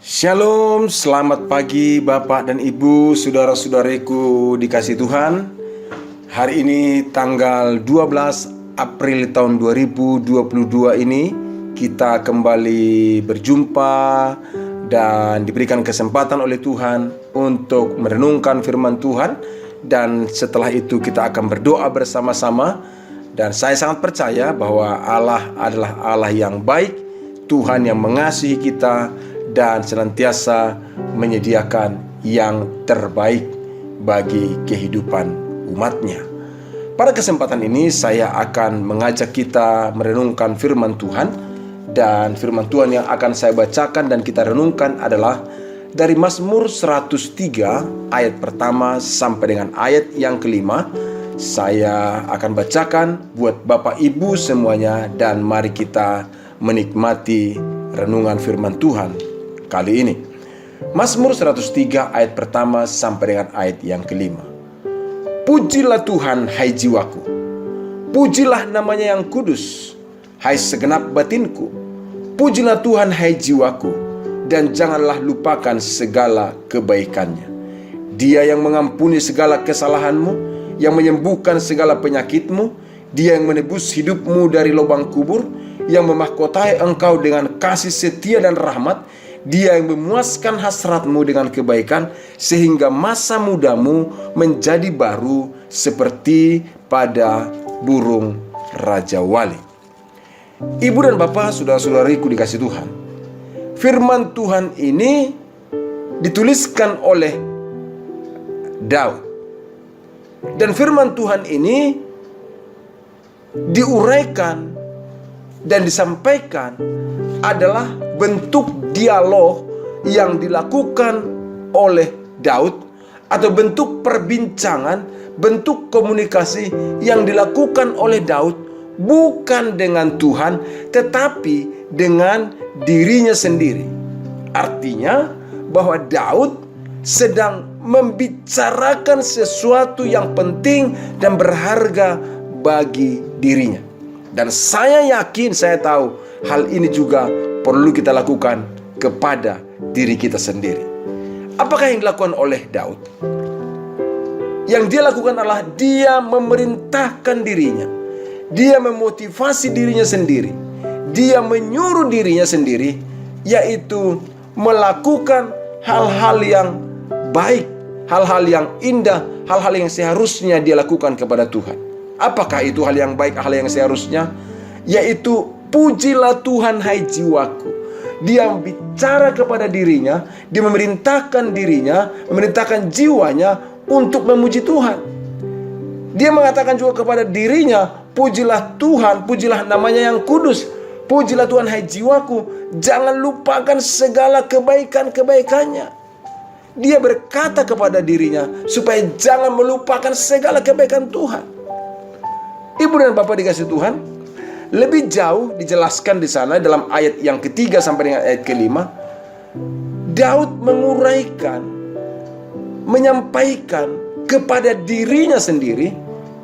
Shalom, selamat pagi Bapak dan Ibu, saudara-saudariku dikasih Tuhan. Hari ini tanggal 12 April tahun 2022 ini kita kembali berjumpa dan diberikan kesempatan oleh Tuhan untuk merenungkan firman Tuhan. Dan setelah itu kita akan berdoa bersama-sama. Dan saya sangat percaya bahwa Allah adalah Allah yang baik, Tuhan yang mengasihi kita dan senantiasa menyediakan yang terbaik bagi kehidupan umatnya. Pada kesempatan ini saya akan mengajak kita merenungkan firman Tuhan. Dan firman Tuhan yang akan saya bacakan dan kita renungkan adalah dari Mazmur 103 ayat pertama sampai dengan ayat yang kelima. Saya akan bacakan buat Bapak Ibu semuanya, dan mari kita menikmati renungan firman Tuhan kali ini. Mazmur 103 ayat pertama sampai dengan ayat yang kelima. Pujilah Tuhan, hai jiwaku. Pujilah namanya yang kudus, hai segenap batinku. Pujilah Tuhan, hai jiwaku, dan janganlah lupakan segala kebaikannya. Dia yang mengampuni segala kesalahanmu, yang menyembuhkan segala penyakitmu. Dia yang menebus hidupmu dari lubang kubur, yang memahkotai engkau dengan kasih setia dan rahmat. Dia yang memuaskan hasratmu dengan kebaikan, sehingga masa mudamu menjadi baru seperti pada burung Raja Wali. Ibu dan Bapak, saudara-saudariku dikasih Tuhan, firman Tuhan ini dituliskan oleh Daud. Dan firman Tuhan ini diuraikan dan disampaikan adalah bentuk dialog yang dilakukan oleh Daud, atau bentuk perbincangan, bentuk komunikasi yang dilakukan oleh Daud bukan dengan Tuhan tetapi dengan dirinya sendiri. Artinya bahwa Daud sedang membicarakan sesuatu yang penting dan berharga bagi dirinya. Dan saya yakin, saya tahu hal ini juga perlu kita lakukan kepada diri kita sendiri. Apakah yang dilakukan oleh Daud? Yang dia lakukan adalah dia memerintahkan dirinya. Dia memotivasi dirinya sendiri. Dia menyuruh dirinya sendiri, yaitu melakukan hal-hal yang baik, hal-hal yang indah, hal-hal yang seharusnya dia lakukan kepada Tuhan. Apakah itu hal yang baik, hal yang seharusnya? Yaitu pujilah Tuhan, hai jiwaku. Dia bicara kepada dirinya, dia memerintahkan dirinya, memerintahkan jiwanya untuk memuji Tuhan. Dia mengatakan juga kepada dirinya, pujilah Tuhan, pujilah namanya yang kudus. Pujilah Tuhan, hai jiwaku, jangan lupakan segala kebaikan-kebaikannya. Dia berkata kepada dirinya supaya jangan melupakan segala kebaikan Tuhan. Ibu dan Bapak dikasih Tuhan, lebih jauh dijelaskan di sana dalam ayat yang ketiga sampai dengan ayat kelima. Daud menguraikan, menyampaikan kepada dirinya sendiri.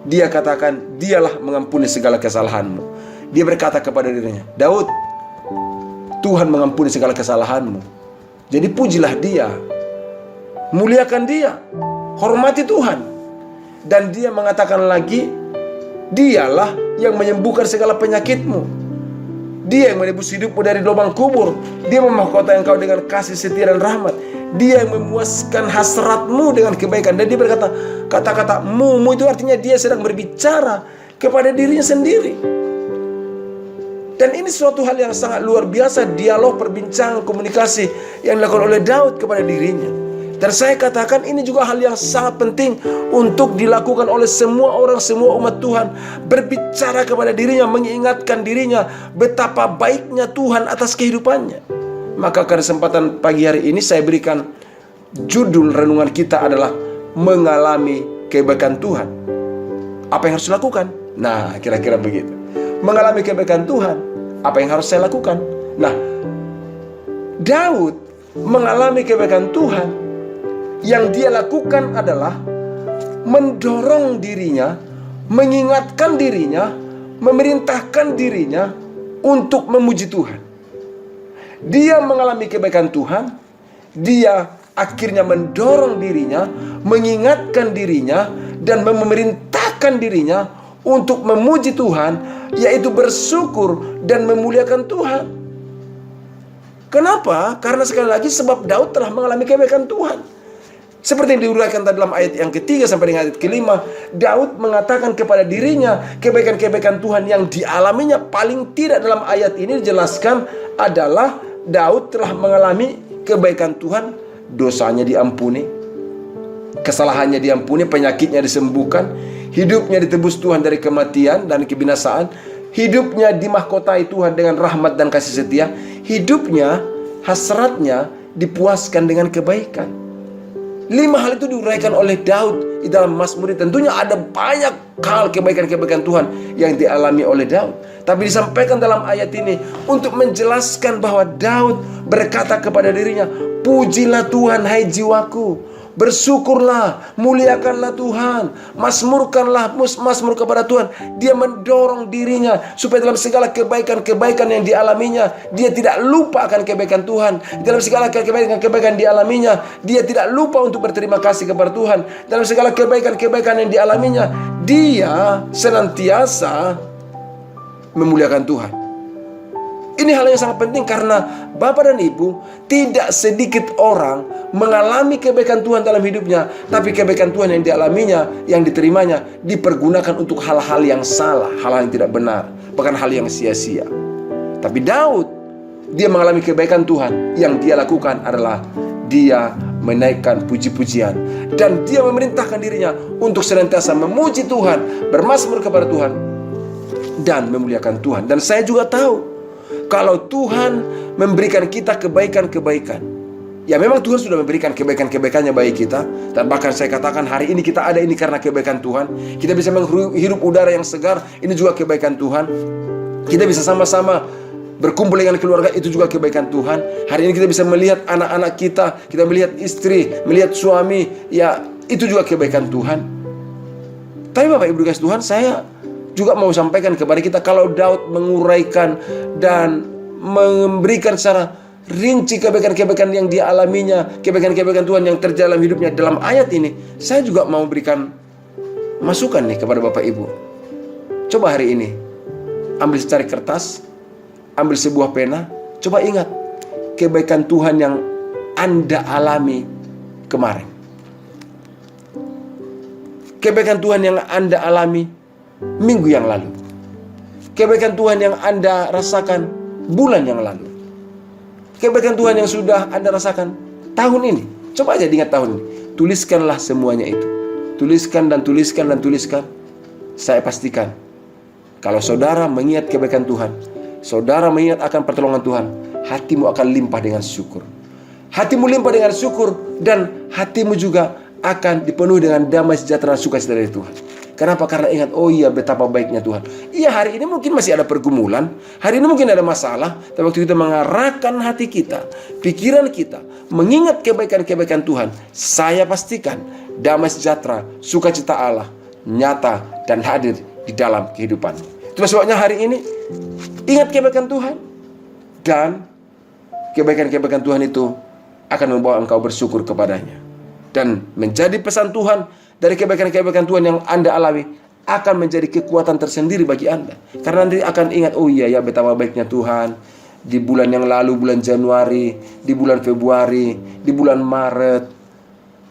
Dia katakan, dialah mengampuni segala kesalahanmu. Dia berkata kepada dirinya, Daud, Tuhan mengampuni segala kesalahanmu. Jadi pujilah dia, muliakan dia, hormati Tuhan. Dan dia mengatakan lagi, dialah yang menyembuhkan segala penyakitmu. Dia yang menebus hidupmu dari lubang kubur. Dia memahkota engkau dengan kasih setia dan rahmat. Dia yang memuaskan hasratmu dengan kebaikan. Dan dia berkata, kata-kata mu itu artinya dia sedang berbicara kepada dirinya sendiri. Dan ini suatu hal yang sangat luar biasa, dialog, perbincangan, komunikasi yang dilakukan oleh Daud kepada dirinya. Dan saya katakan ini juga hal yang sangat penting untuk dilakukan oleh semua orang, semua umat Tuhan. Berbicara kepada dirinya, mengingatkan dirinya betapa baiknya Tuhan atas kehidupannya. Maka kesempatan pagi hari ini saya berikan judul renungan kita adalah mengalami kebaikan Tuhan. Apa yang harus dilakukan? Nah, kira-kira begitu. Mengalami kebaikan Tuhan, apa yang harus saya lakukan? Nah, Daud mengalami kebaikan Tuhan. Yang dia lakukan adalah mendorong dirinya, mengingatkan dirinya, memerintahkan dirinya untuk memuji Tuhan. Dia mengalami kebaikan Tuhan dia akhirnya mendorong dirinya, mengingatkan dirinya, dan memerintahkan dirinya untuk memuji Tuhan, yaitu bersyukur dan memuliakan Tuhan. Kenapa? Karena sekali lagi sebab Daud telah mengalami kebaikan Tuhan. Seperti yang diuraikan tadi dalam ayat yang ketiga sampai dengan ayat kelima, Daud mengatakan kepada dirinya kebaikan-kebaikan Tuhan yang dialaminya. Paling tidak dalam ayat ini dijelaskan adalah Daud telah mengalami kebaikan Tuhan, dosanya diampuni, kesalahannya diampuni, penyakitnya disembuhkan, hidupnya ditebus Tuhan dari kematian dan kebinasaan, hidupnya dimahkotai Tuhan dengan rahmat dan kasih setia, hidupnya, hasratnya dipuaskan dengan kebaikan. 5 hal itu diuraikan oleh Daud di dalam Mazmur. Tentunya ada banyak hal kebaikan-kebaikan Tuhan yang dialami oleh Daud, tapi disampaikan dalam ayat ini untuk menjelaskan bahwa Daud berkata kepada dirinya, pujilah Tuhan hai jiwaku, bersyukurlah, muliakanlah Tuhan, mazmur kepada Tuhan. Dia mendorong dirinya supaya dalam segala kebaikan-kebaikan yang dialaminya, dia tidak lupa akan kebaikan Tuhan. Dalam segala kebaikan-kebaikan dialaminya, dia tidak lupa untuk berterima kasih kepada Tuhan. Dalam segala kebaikan-kebaikan yang dialaminya, dia senantiasa memuliakan Tuhan. Ini hal yang sangat penting karena Bapak dan Ibu, tidak sedikit orang mengalami kebaikan Tuhan dalam hidupnya, tapi kebaikan Tuhan yang dialaminya, yang diterimanya, dipergunakan untuk hal-hal yang salah, hal-hal yang tidak benar, bahkan hal yang sia-sia. Tapi Daud, dia mengalami kebaikan Tuhan. Yang dia lakukan adalah dia menaikkan puji-pujian, dan dia memerintahkan dirinya untuk senantiasa memuji Tuhan, bermazmur kepada Tuhan, dan memuliakan Tuhan. Dan saya juga tahu, kalau Tuhan memberikan kita kebaikan-kebaikan, ya memang Tuhan sudah memberikan kebaikan-kebaikannya bagi kita. Dan bahkan saya katakan hari ini kita ada ini karena kebaikan Tuhan. Kita bisa menghirup udara yang segar, ini juga kebaikan Tuhan. Kita bisa sama-sama berkumpul dengan keluarga, itu juga kebaikan Tuhan. Hari ini kita bisa melihat anak-anak kita melihat istri, melihat suami, ya itu juga kebaikan Tuhan. Tapi Bapak Ibu dikasih Tuhan, saya juga mau sampaikan kepada kita, kalau Daud menguraikan dan memberikan secara rinci kebaikan-kebaikan yang dialaminya, kebaikan-kebaikan Tuhan yang terjadi dalam hidupnya dalam ayat ini, saya juga mau berikan masukan nih kepada Bapak Ibu. Coba hari ini ambil secari kertas, ambil sebuah pena, coba ingat kebaikan Tuhan yang Anda alami kemarin, kebaikan Tuhan yang Anda alami minggu yang lalu, kebaikan Tuhan yang Anda rasakan bulan yang lalu, kebaikan Tuhan yang sudah Anda rasakan tahun ini. Coba aja diingat tahun ini. Tuliskanlah semuanya itu. Tuliskan dan tuliskan dan tuliskan. Saya pastikan, kalau saudara mengingat kebaikan Tuhan, saudara mengingat akan pertolongan Tuhan, hatimu akan limpah dengan syukur. Hatimu limpah dengan syukur, dan hatimu juga akan dipenuhi dengan damai sejahtera sukacita dari Tuhan. Kenapa? Karena ingat, oh iya betapa baiknya Tuhan. Iya, hari ini mungkin masih ada pergumulan, hari ini mungkin ada masalah, tapi waktu kita mengarahkan hati kita, pikiran kita, mengingat kebaikan-kebaikan Tuhan, saya pastikan damai sejahtera, sukacita Allah nyata dan hadir di dalam kehidupan. Itulah sebabnya hari ini ingat kebaikan Tuhan, dan kebaikan-kebaikan Tuhan itu akan membawa engkau bersyukur kepadanya. Dan menjadi pesan Tuhan dari kebaikan-kebaikan Tuhan yang Anda alami akan menjadi kekuatan tersendiri bagi Anda. Karena nanti akan ingat, oh iya ya betapa baiknya Tuhan di bulan yang lalu, bulan Januari, di bulan Februari, di bulan Maret.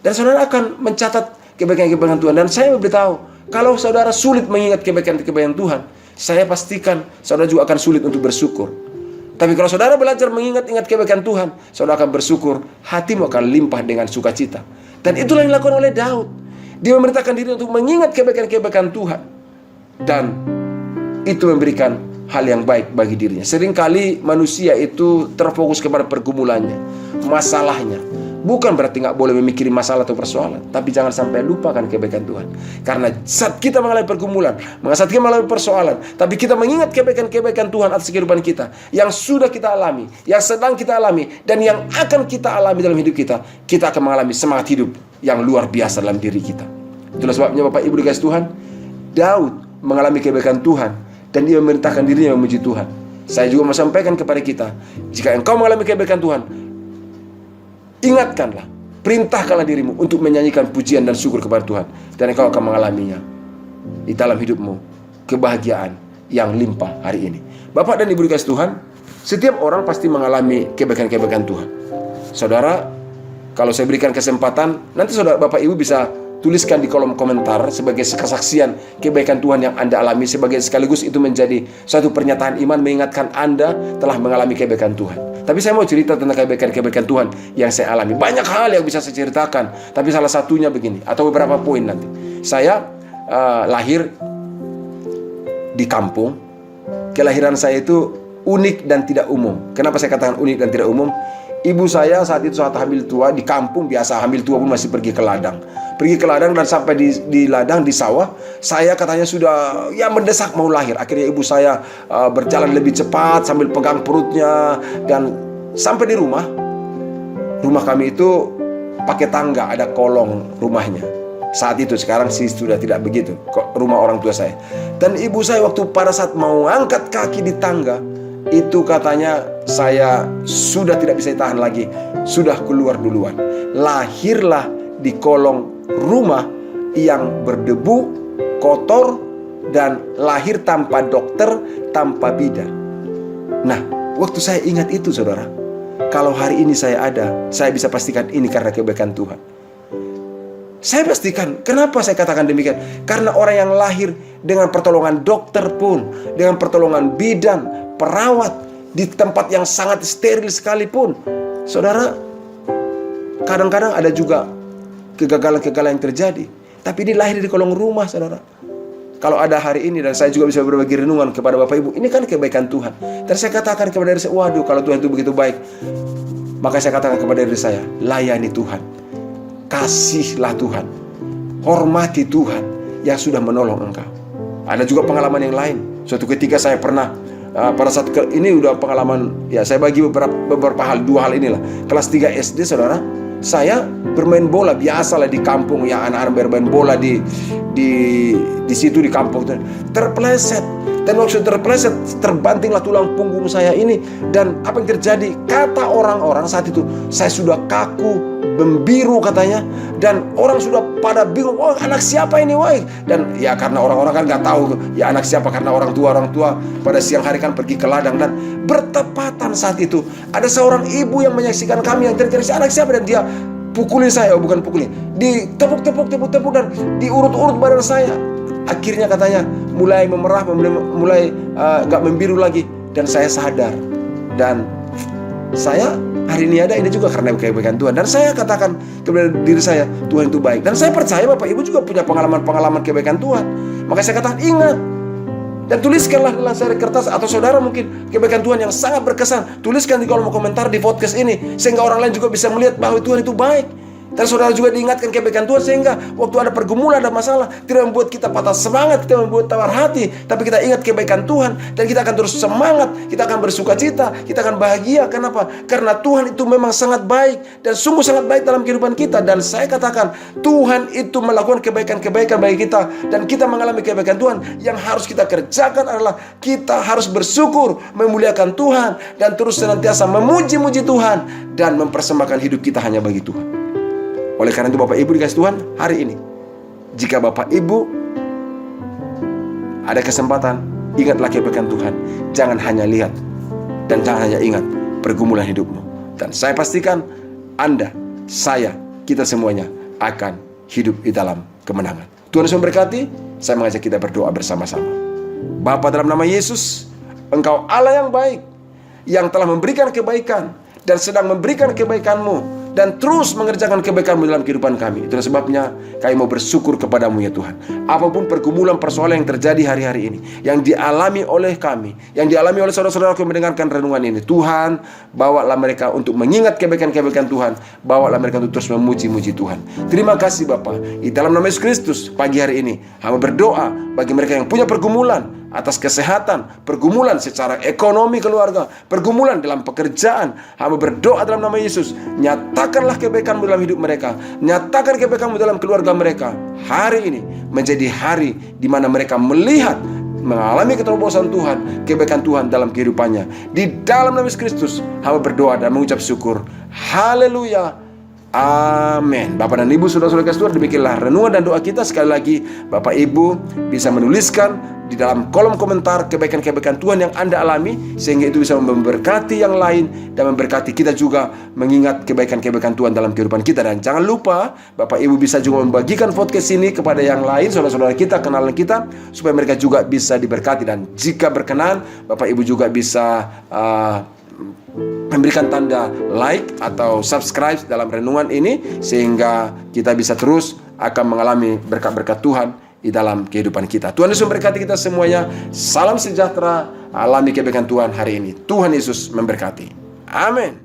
Dan saudara akan mencatat kebaikan-kebaikan Tuhan. Dan saya beritahu, kalau saudara sulit mengingat kebaikan-kebaikan Tuhan, saya pastikan saudara juga akan sulit untuk bersyukur. Tapi kalau saudara belajar mengingat-ingat kebaikan Tuhan, saudara akan bersyukur, hatimu akan limpah dengan sukacita. Dan itulah yang dilakukan oleh Daud. Dia memerintahkan diri untuk mengingat kebaikan-kebaikan Tuhan, dan itu memberikan hal yang baik bagi dirinya. Seringkali manusia itu terfokus kepada pergumulannya, masalahnya. Bukan berarti nggak boleh memikiri masalah atau persoalan, tapi jangan sampai lupakan kebaikan Tuhan. Karena saat kita mengalami pergumulan, saat kita mengalami persoalan, tapi kita mengingat kebaikan-kebaikan Tuhan atas kehidupan kita, yang sudah kita alami, yang sedang kita alami, dan yang akan kita alami dalam hidup kita, kita akan mengalami semangat hidup yang luar biasa dalam diri kita. Itulah sebabnya Bapak Ibu dikasih Tuhan, Daud mengalami kebaikan Tuhan, dan dia memerintahkan dirinya memuji Tuhan. Saya juga mau sampaikan kepada kita, jika engkau mengalami kebaikan Tuhan, ingatkanlah, perintahkanlah dirimu untuk menyanyikan pujian dan syukur kepada Tuhan, dan engkau akan mengalaminya di dalam hidupmu, kebahagiaan yang limpah hari ini. Bapak dan Ibu dikasih Tuhan, setiap orang pasti mengalami kebaikan-kebaikan Tuhan. Saudara, kalau saya berikan kesempatan, nanti saudara Bapak Ibu bisa tuliskan di kolom komentar sebagai kesaksian kebaikan Tuhan yang Anda alami, sebagai sekaligus itu menjadi suatu pernyataan iman mengingatkan Anda telah mengalami kebaikan Tuhan. Tapi saya mau cerita tentang kebaikan-kebaikan Tuhan yang saya alami. Banyak hal yang bisa saya ceritakan, tapi salah satunya begini, atau beberapa poin nanti. Saya lahir di kampung. Kelahiran saya itu unik dan tidak umum. Kenapa saya katakan unik dan tidak umum? Ibu saya saat itu saat hamil tua di kampung, biasa hamil tua pun masih pergi ke ladang. Pergi ke ladang dan sampai di ladang, di sawah, saya katanya sudah mendesak mau lahir. Akhirnya ibu saya berjalan lebih cepat sambil pegang perutnya, dan sampai di rumah kami itu pakai tangga, ada kolong rumahnya. Saat itu, sekarang sih sudah tidak begitu, rumah orang tua saya. Dan ibu saya waktu pada saat mau angkat kaki di tangga, itu katanya saya sudah tidak bisa tahan lagi, sudah keluar duluan. Lahirlah di kolong rumah yang berdebu, kotor, dan lahir tanpa dokter, tanpa bidan. Nah, waktu saya ingat itu saudara, kalau hari ini saya ada, saya bisa pastikan ini karena kebaikan Tuhan. Saya pastikan, kenapa saya katakan demikian? Karena orang yang lahir dengan pertolongan dokter pun, dengan pertolongan bidan, perawat, di tempat yang sangat steril sekalipun, saudara, kadang-kadang ada juga kegagalan-kegagalan yang terjadi. Tapi ini lahir di kolong rumah, saudara. Kalau ada hari ini, dan saya juga bisa berbagi renungan kepada Bapak Ibu, ini kan kebaikan Tuhan. Dan saya katakan kepada diri saya, waduh, kalau Tuhan itu begitu baik. Maka saya katakan kepada diri saya, layani Tuhan, kasihlah Tuhan, hormati Tuhan yang sudah menolong engkau. Ada juga pengalaman yang lain. Suatu ketika saya pernah pada saat ini udah pengalaman, ya saya bagi beberapa hal, 2 hal inilah. Kelas 3 SD saudara, saya bermain bola biasalah di kampung, ya anak-anak bermain bola di situ di kampung, terpeleset. Dan waktu terpeleset, terbantinglah tulang punggung saya ini. Dan apa yang terjadi? Kata orang-orang saat itu, saya sudah kaku, membiru katanya. Dan orang sudah pada bingung, oh anak siapa ini woi? Dan ya karena orang-orang kan gak tahu ya anak siapa, karena orang tua pada siang hari kan pergi ke ladang. Dan bertepatan saat itu ada seorang ibu yang menyaksikan kami yang terjadi, anak siapa, dan dia pukulin saya, bukan pukulin, ditepuk dan diurut-urut badan saya. Akhirnya katanya mulai memerah, mulai gak membiru lagi. Dan saya sadar, dan saya hari ini ada, ini juga karena kebaikan Tuhan. Dan saya katakan kepada diri saya, Tuhan itu baik. Dan saya percaya Bapak Ibu juga punya pengalaman-pengalaman kebaikan Tuhan. Maka saya katakan, ingat dan tuliskanlah dalam seri kertas, atau saudara mungkin kebaikan Tuhan yang sangat berkesan, tuliskan di kolom komentar di podcast ini, sehingga orang lain juga bisa melihat bahwa Tuhan itu baik. Dan saudara juga diingatkan kebaikan Tuhan, sehingga waktu ada pergumulan, ada masalah, tidak membuat kita patah semangat, tidak membuat tawar hati, tapi kita ingat kebaikan Tuhan, dan kita akan terus semangat, kita akan bersuka cita, kita akan bahagia. Kenapa? Karena Tuhan itu memang sangat baik, dan sungguh sangat baik dalam kehidupan kita. Dan saya katakan, Tuhan itu melakukan kebaikan-kebaikan bagi kita, dan kita mengalami kebaikan Tuhan. Yang harus kita kerjakan adalah kita harus bersyukur, memuliakan Tuhan, dan terus senantiasa memuji-muji Tuhan, dan mempersembahkan hidup kita hanya bagi Tuhan. Oleh karena itu Bapak Ibu dikasih Tuhan, hari ini jika Bapak Ibu ada kesempatan, ingatlah kebaikan Tuhan. Jangan hanya lihat dan jangan hanya ingat pergumulan hidupmu. Dan saya pastikan Anda, saya, kita semuanya akan hidup di dalam kemenangan. Tuhan Yesus memberkati. Saya mengajak kita berdoa bersama-sama. Bapa, dalam nama Yesus, Engkau Allah yang baik, yang telah memberikan kebaikan dan sedang memberikan kebaikan-Mu, dan terus mengerjakan kebaikan-Mu dalam kehidupan kami. Itulah sebabnya kami mau bersyukur kepadamu ya Tuhan. Apapun pergumulan persoalan yang terjadi hari-hari ini, yang dialami oleh kami, yang dialami oleh saudara-saudara yang mendengarkan renungan ini, Tuhan, bawalah mereka untuk mengingat kebaikan-kebaikan Tuhan. Bawalah mereka untuk terus memuji-muji Tuhan. Terima kasih Bapa. Di dalam nama Yesus Kristus, pagi hari ini hamba berdoa bagi mereka yang punya pergumulan atas kesehatan, pergumulan secara ekonomi keluarga, pergumulan dalam pekerjaan. Hamba berdoa dalam nama Yesus, nyatakanlah kebaikan-Mu dalam hidup mereka, nyatakan kebaikan-Mu dalam keluarga mereka. Hari ini menjadi hari di mana mereka melihat, mengalami keterobosan Tuhan, kebaikan Tuhan dalam kehidupannya. Di dalam nama Yesus Kristus hamba berdoa dan mengucap syukur. Haleluya, Amin. Bapak dan Ibu, saudara-saudara kasih Tuhan, demikianlah renungan dan doa kita. Sekali lagi, Bapak Ibu bisa menuliskan di dalam kolom komentar kebaikan-kebaikan Tuhan yang Anda alami, sehingga itu bisa memberkati yang lain dan memberkati kita juga mengingat kebaikan-kebaikan Tuhan dalam kehidupan kita. Dan jangan lupa, Bapak Ibu bisa juga membagikan podcast ini kepada yang lain, saudara-saudara kita, kenalan kita, supaya mereka juga bisa diberkati. Dan jika berkenan, Bapak Ibu juga bisa memberikan tanda like atau subscribe dalam renungan ini, sehingga kita bisa terus akan mengalami berkat-berkat Tuhan di dalam kehidupan kita. Tuhan Yesus memberkati kita semuanya. Salam sejahtera, alami kebaikan Tuhan hari ini. Tuhan Yesus memberkati. Amin.